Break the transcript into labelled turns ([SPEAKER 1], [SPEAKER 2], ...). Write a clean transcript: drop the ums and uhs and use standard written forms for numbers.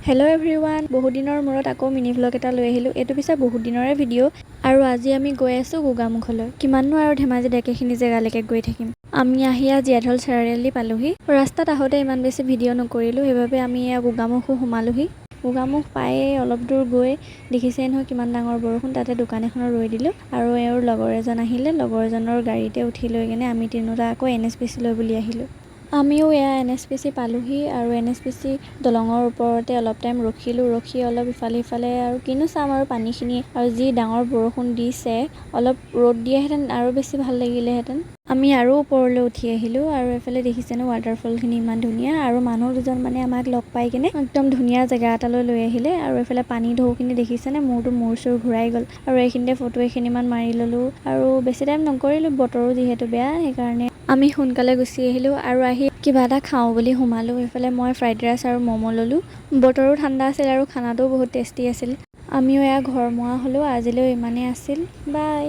[SPEAKER 1] Hello' everyone, বহুত দিনৰ মূৰত আকৌ মিনি ভ্লগ এটা লৈ আহিলোঁ। এইটো পিছে বহুত দিনৰে ভিডিঅ' আৰু আজি আমি গৈ আছোঁ গোগামুখলৈ। কিমাননো আৰু ধেমাজিত একেখিনি জেগালৈকে গৈ থাকিম। আমি আহি জীয়াঢল চাৰিআলি পালোহি। ৰাস্তাত আহোঁতে ইমান বেছি ভিডিঅ' নকৰিলোঁ, সেইবাবে আমি গোগামুখো সোমালোহি। গোগামুখ পায়ে অলপ দূৰ গৈ দেখিছেই নহয় কিমান ডাঙৰ বৰষুণ। তাতে দোকান এখনত ৰৈ দিলোঁ আৰু এওঁৰ লগৰ এজন আহিলে। লগৰজনৰ গাড়ীতে উঠি লৈ কিনে আমি তিনিওটা আকৌ NSPC লৈ বুলি আহিলোঁ। আমিও NSPC পালোহি আৰু NSPC দলঙৰ ওপৰতে অলপ টাইম ৰখি অলপ ইফালে আৰু কিনো চাম আৰু পানীখিনি, আৰু যি ডাঙৰ বৰষুণ দিছে। অলপ ৰ'দ দিয়াহেঁতেন আৰু বেছি ভাল লাগিলেহেঁতেন। আমি আৰু ওপৰলৈ উঠি আহিলোঁ আৰু এফালে দেখিছেনো ৱাটাৰফলখিনি ইমান ধুনীয়া, আৰু মানুহ দুজন মানে আমাক লগ পাই কিনে একদম ধুনীয়া জেগা এটালৈ লৈ আহিলে। আৰু এইফালে পানী ঢৌখিনি দেখিছেনে, মূৰ চুৰ ঘূৰাই গ'ল। আৰু এইখিনিতে ফটো এখিনিমান মাৰি ল'লোঁ আৰু বেছি টাইম নকৰিলোঁ, বতৰো যিহেতু বেয়া, সেইকাৰণে আমি সোনকালে গুচি আহিলোঁ আৰু আহি কিবা এটা খাওঁ বুলি সোমালোঁ। এইফালে মই ফ্ৰাইড ৰাইচ আৰু ম'ম' ল'লোঁ। বতৰো ঠাণ্ডা আছিল আৰু খানাটোও বহুত টেষ্টি আছিল। আমিও ঘৰমুৱা হ'লোঁ। আজিলৈ ইমানেই আছিল, বাই।